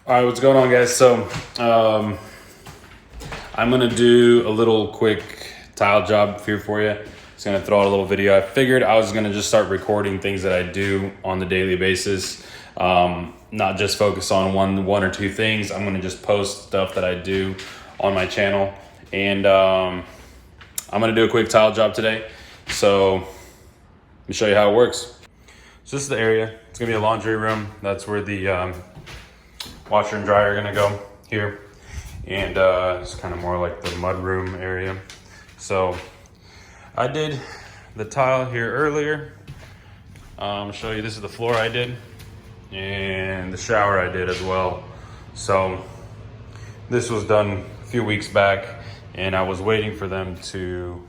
All right, what's going on, guys? So I'm gonna do a little quick tile job here for you. Just gonna throw out a little video. I figured I was gonna just start recording things that I do on the daily basis, not just focus on one or two things. I'm gonna just post stuff that I do on my channel, and I'm gonna do a quick tile job today. So let me show you how it works. So this is the area. It's gonna be a laundry room. That's where the washer and dryer are gonna go here, and it's kind of more like the mud room area. So I did the tile here earlier. I'll show you, this is the floor I did, and the shower I did as well. So this was done a few weeks back, and I was waiting for them to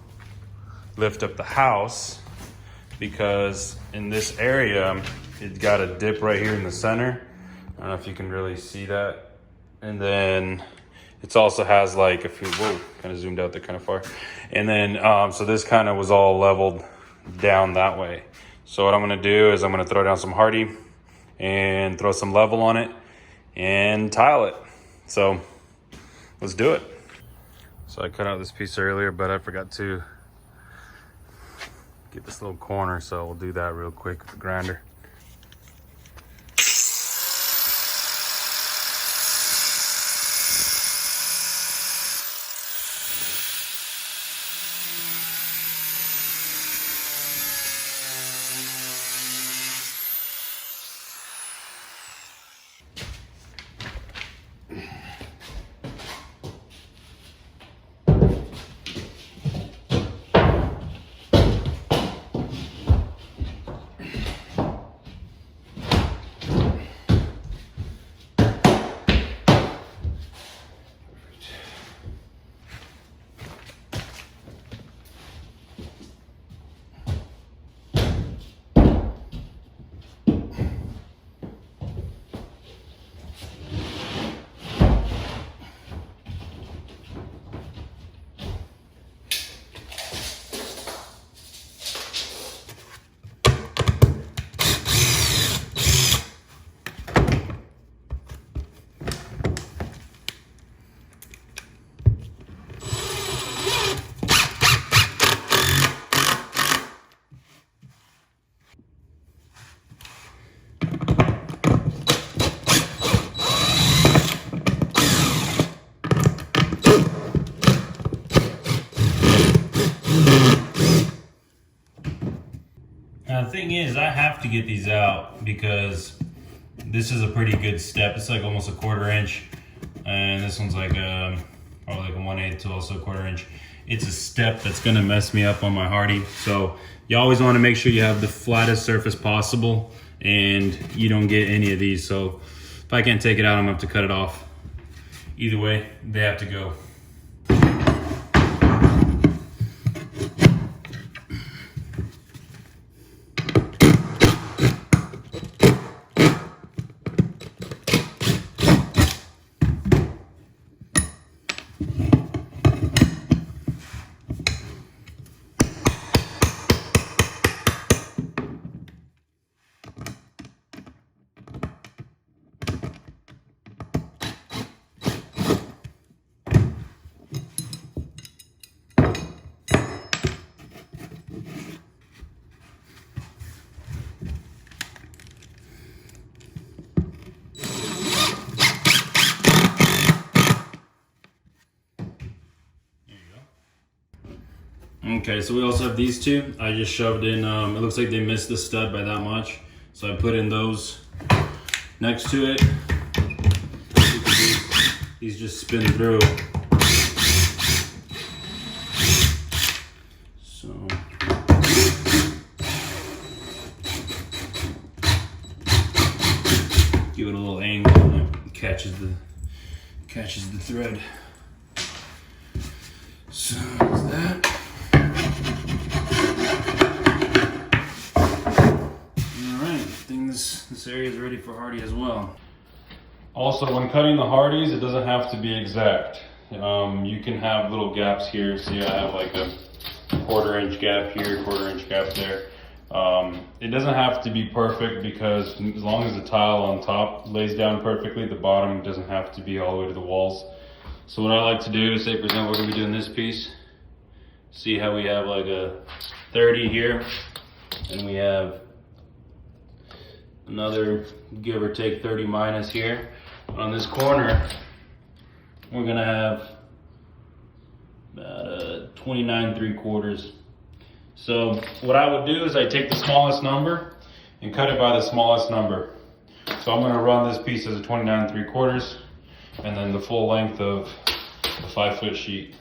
lift up the house because in this area it's got a dip right here in the center. I don't know if you can really see that. And then it also has like a few, whoa, kind of zoomed out there kind of far. And then, so this kind of was all leveled down that way. So what I'm gonna do is I'm gonna throw down some Hardi and throw some level on it and tile it. So let's do it. So I cut out this piece earlier, but I forgot to get this little corner. So we'll do that real quick with the grinder. Now the thing is, I have to get these out because this is a pretty good step. It's like almost a 1/4 inch, and this one's like probably like a 1/8 to also a 1/4 inch. It's a step that's gonna mess me up on my Hardi. So you always wanna make sure you have the flattest surface possible and you don't get any of these. So if I can't take it out, I'm gonna have to cut it off. Either way, they have to go. Okay, so we also have these two. I just shoved in, it looks like they missed the stud by that much. So I put in those next to it. These just spin through. So. Give it a little angle and it catches the thread. So that's that. This area is ready for Hardi as well. Also, when cutting the Hardis, it doesn't have to be exact. You can have little gaps here. See, I have like a 1/4 inch gap here, 1/4 inch gap there. It doesn't have to be perfect because as long as the tile on top lays down perfectly, the bottom doesn't have to be all the way to the walls. So what I like to do is, say for example, we're gonna be doing this piece. See how we have like a 30 here, and we have another give or take 30 minus here. On this corner, we're gonna have about 29 3/4. So what I would do is I take the smallest number and cut it by the smallest number. So I'm gonna run this piece as a 29 3/4 and then the full length of the 5-foot sheet.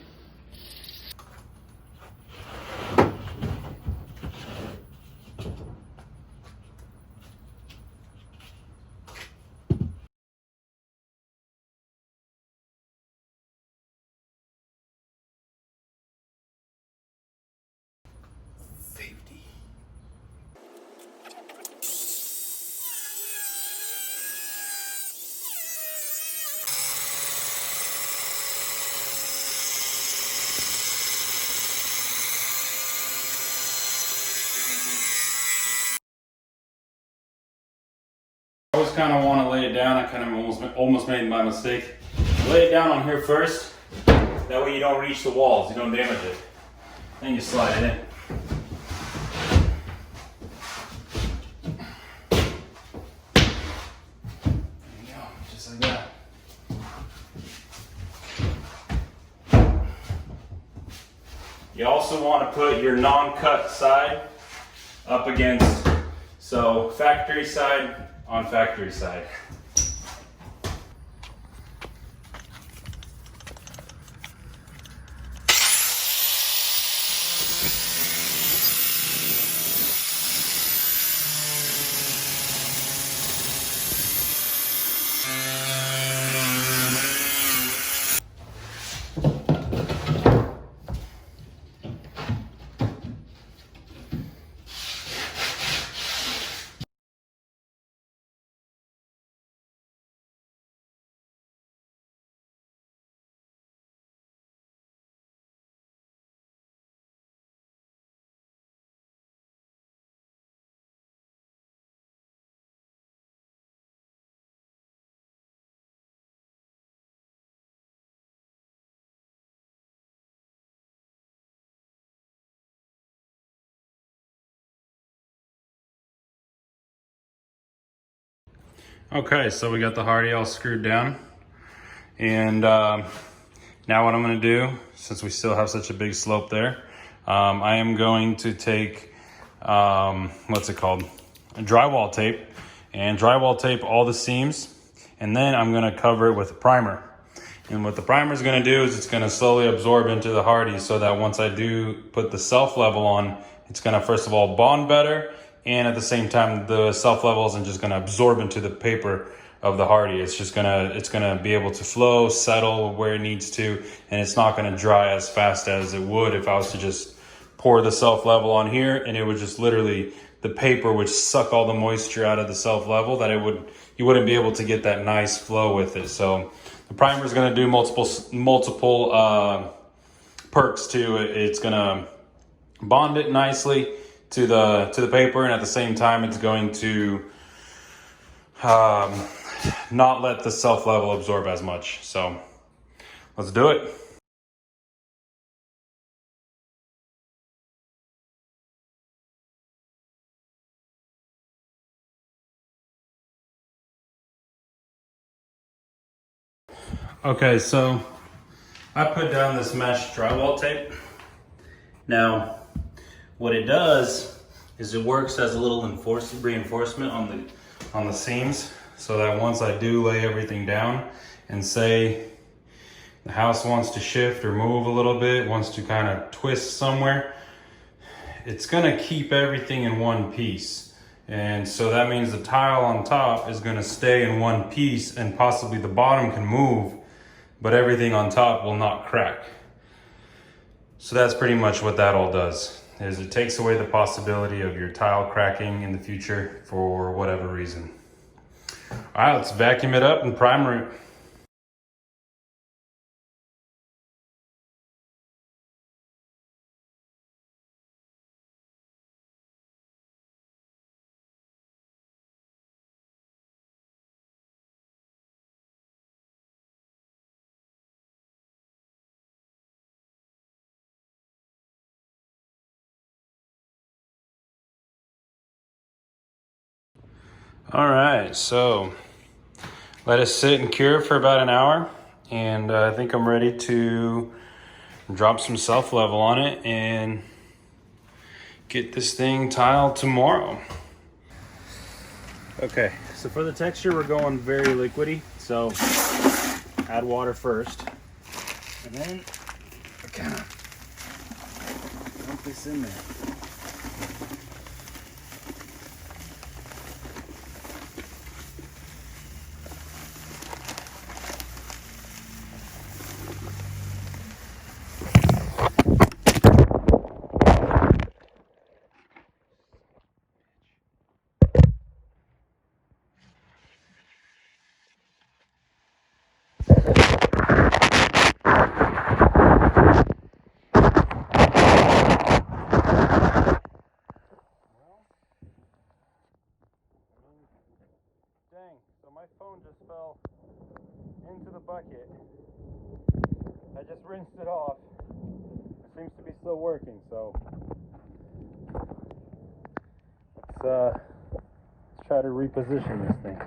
I always kind of want to lay it down. I kind of almost made my mistake. Lay it down on here first. That way you don't reach the walls, you don't damage it. Then you slide it in. There you go, just like that. You also want to put your non-cut side up against, so factory side on factory side. Okay, so we got the Hardi all screwed down. And now what I'm gonna do, since we still have such a big slope there, I am going to take, what's it called? Drywall tape, and drywall tape all the seams. And then I'm gonna cover it with a primer. And what the primer is gonna do is it's gonna slowly absorb into the Hardi so that once I do put the self level on, it's gonna first of all bond better, and at the same time the self level isn't just gonna absorb into the paper of the Hardi. It's gonna be able to flow, settle where it needs to, and it's not gonna dry as fast as it would if I was to just pour the self level on here, and it would just literally, the paper would suck all the moisture out of the self level that you wouldn't be able to get that nice flow with it. So the primer is going to do multiple perks to it. It's going to bond it nicely to the paper, and at the same time, it's going to not let the self level absorb as much. So let's do it. Okay, so I put down this mesh drywall tape. Now, what it does is it works as a little reinforcement on the seams, so that once I do lay everything down, and say the house wants to shift or move a little bit, wants to kind of twist somewhere, it's gonna keep everything in one piece. And so that means the tile on top is gonna stay in one piece, and possibly the bottom can move, but everything on top will not crack. So that's pretty much what that all does, is it takes away the possibility of your tile cracking in the future for whatever reason. All right, let's vacuum it up and primer it. All right, so let it sit and cure for about an hour, and I think I'm ready to drop some self level on it and get this thing tiled tomorrow. Okay, so for the texture, we're going very liquidy. So add water first, and then kind of dump this in there. Dang, so my phone just fell into the bucket. I just rinsed it off. It seems to be still working, so let's try to reposition this thing.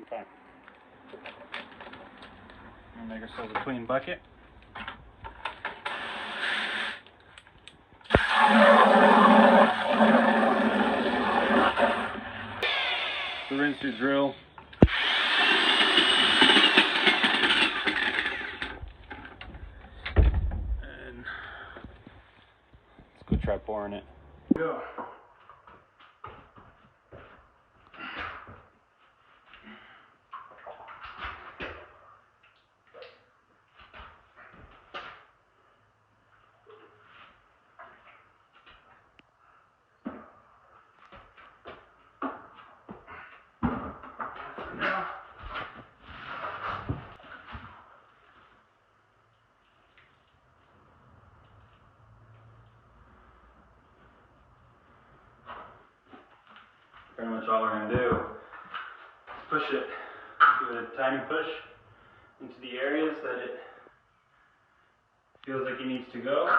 Okay. We'll make ourselves a clean bucket. So rinse your drill. And let's go try pouring it. Yeah. Pretty much all we're going to do is push it, do a tiny push into the areas that it feels like it needs to go.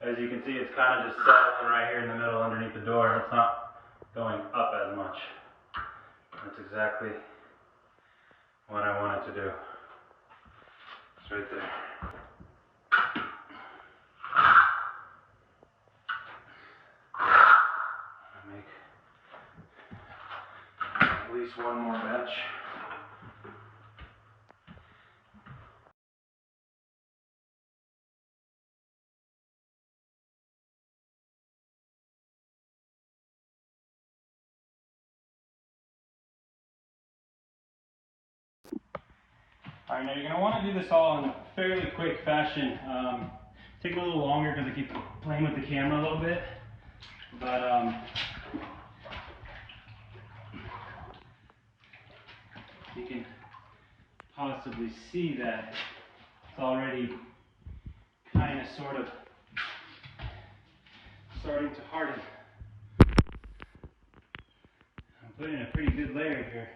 As you can see, it's kind of just settling right here in the middle underneath the door. It's not going up as much. That's exactly what I want it to do. It's right there. I'll make at least one more batch. Alright, now you're going to want to do this all in a fairly quick fashion. Take a little longer because I keep playing with the camera a little bit. But you can possibly see that it's already kind of sort of starting to harden. I'm putting a pretty good layer here.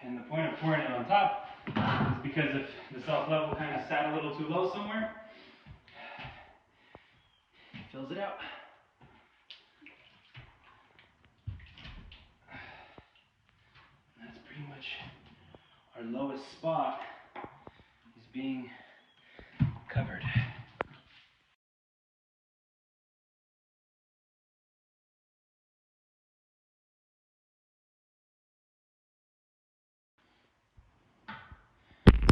And the point of pouring it on top is because if the soft level kind of sat a little too low somewhere, it fills it out. And that's pretty much our lowest spot is being covered.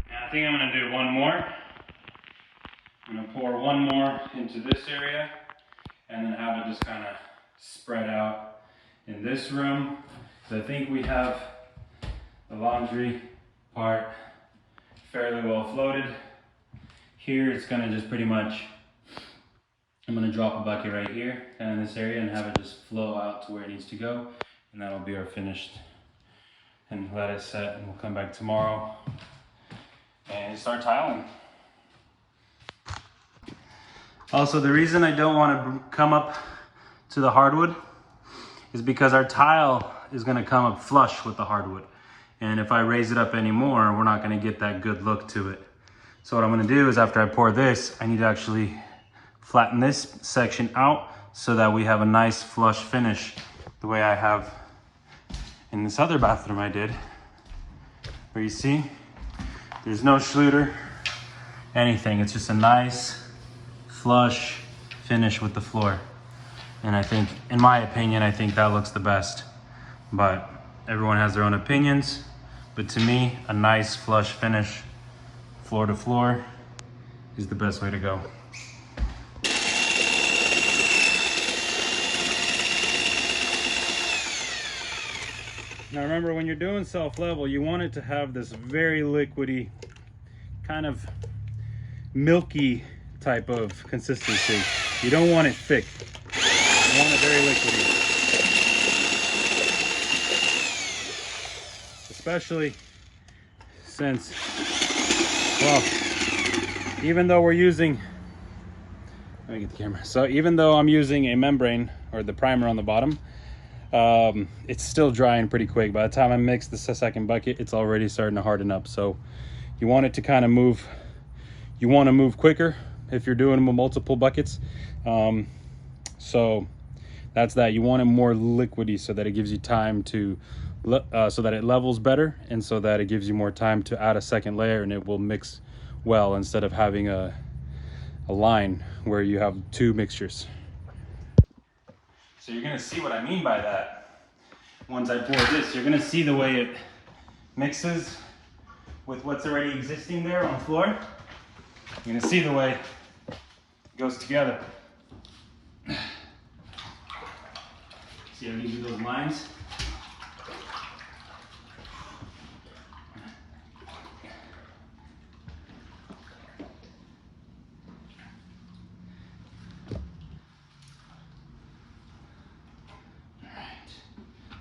I think I'm going to do one more. I'm going to pour one more into this area and then have it just kind of spread out in this room. So I think we have the laundry part fairly well floated. Here it's going to just pretty much, I'm going to drop a bucket right here and in this area and have it just flow out to where it needs to go. And that'll be our finished. And let it set and we'll come back tomorrow and start tiling. Also, the reason I don't want to come up to the hardwood is because our tile is going to come up flush with the hardwood. And if I raise it up anymore, we're not going to get that good look to it. So what I'm going to do is after I pour this, I need to actually flatten this section out so that we have a nice flush finish the way I have in this other bathroom I did. Where you see, there's no schluter, anything. It's just a nice flush finish with the floor. And I think, in my opinion, I think that looks the best. But everyone has their own opinions. But to me, a nice flush finish, floor to floor, is the best way to go. Now remember, when you're doing self-level, you want it to have this very liquidy, kind of milky type of consistency. You don't want it thick. You want it very liquidy. Especially since, well, even though we're using, let me get the camera. So even though I'm using a membrane or the primer on the bottom, it's still drying pretty quick. By the time I mix the second bucket, it's already starting to harden up. So you want it to kind of move, you want to move quicker if you're doing multiple buckets. So that's that. You want it more liquidy so that it gives you time to, so that it levels better and so that it gives you more time to add a second layer and it will mix well instead of having a line where you have two mixtures. So you're gonna see what I mean by that. Once I pour this, you're gonna see the way it mixes with what's already existing there on the floor. You're gonna see the way it goes together. See how it gives you those lines?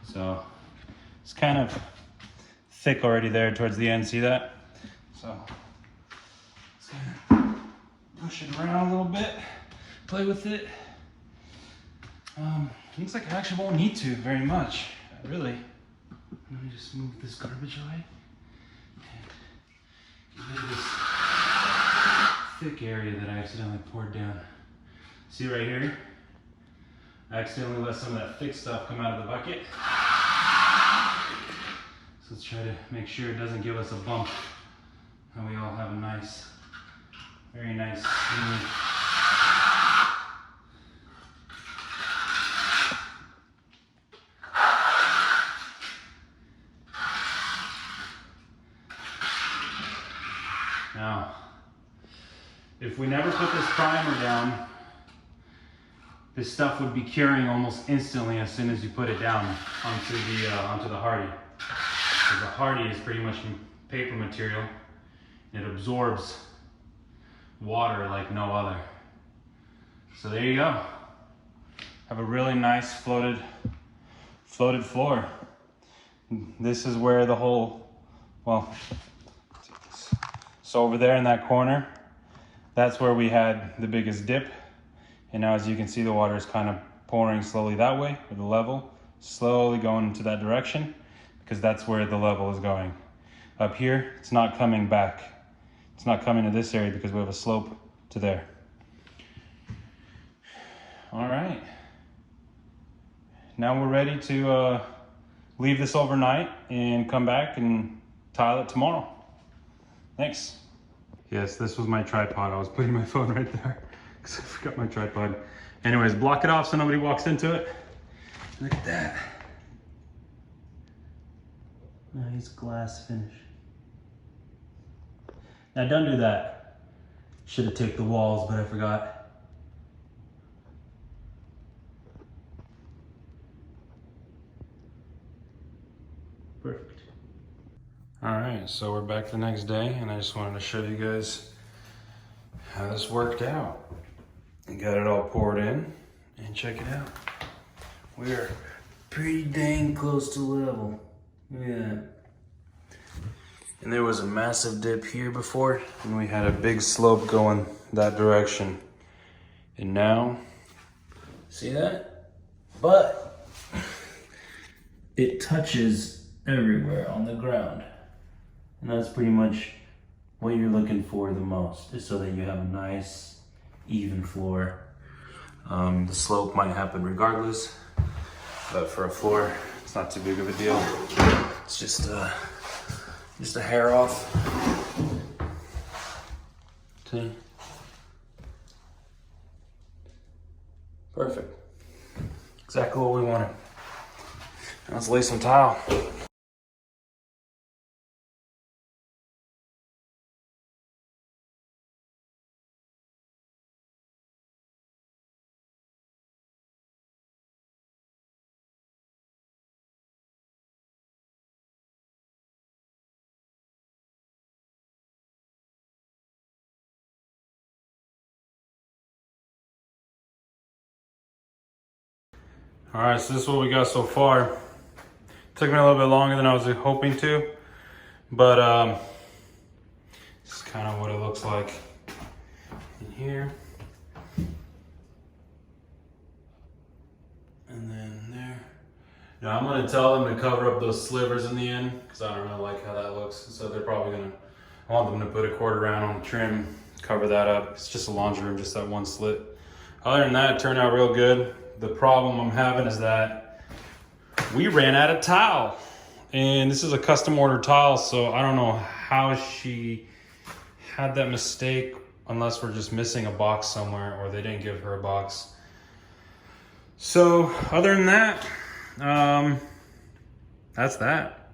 So it's kind of thick already there towards the end, see that? So let's kind of push it around a little bit, play with it. Looks like I actually won't need to very much, really. Let me just move this garbage away and get rid of this thick area that I accidentally poured down. See right here? I accidentally let some of that thick stuff come out of the bucket. So let's try to make sure it doesn't give us a bump and we all have a nice, very nice smooth. Now, if we never put this primer down, this stuff would be curing almost instantly as soon as you put it down onto the Hardi. Because the Hardi is pretty much paper material. It absorbs water like no other. So there you go. Have a really nice floated floor. This is where the whole, well, so over there in that corner, that's where we had the biggest dip. And now as you can see, the water is kind of pouring slowly that way, with the level, slowly going into that direction, because that's where the level is going. Up here, it's not coming back. It's not coming to this area because we have a slope to there. All right. Now we're ready to leave this overnight and come back and tile it tomorrow. Thanks. Yes, this was my tripod. I was putting my phone right there because I forgot my tripod. Anyways, block it off so nobody walks into it. Look at that. Nice glass finish. Now don't do that. Should have took the walls, but I forgot. Perfect. All right, so we're back the next day, and I just wanted to show you guys how this worked out. I got it all poured in, and check it out. We are pretty dang close to level. Yeah. And there was a massive dip here before, and we had a big slope going that direction. And now, see that? But it touches everywhere on the ground. And that's pretty much what you're looking for the most, is so that you have a nice, even floor. The slope might happen regardless, but for a floor, it's not too big of a deal. It's just a hair off. See? Perfect. Exactly what we wanted. Now let's lay some tile. All right, so this is what we got so far. Took me a little bit longer than I was hoping to, but this is kind of what it looks like in here. And then there. Now I'm gonna tell them to cover up those slivers in the end, because I don't really like how that looks. So they're probably gonna, I want them to put a quarter round on the trim, cover that up. It's just a laundry room, just that one slit. Other than that, it turned out real good. The problem I'm having is that we ran out of tile, and this is a custom ordered tile, so I don't know how she had that mistake, unless we're just missing a box somewhere or they didn't give her a box. So other than that, that's that.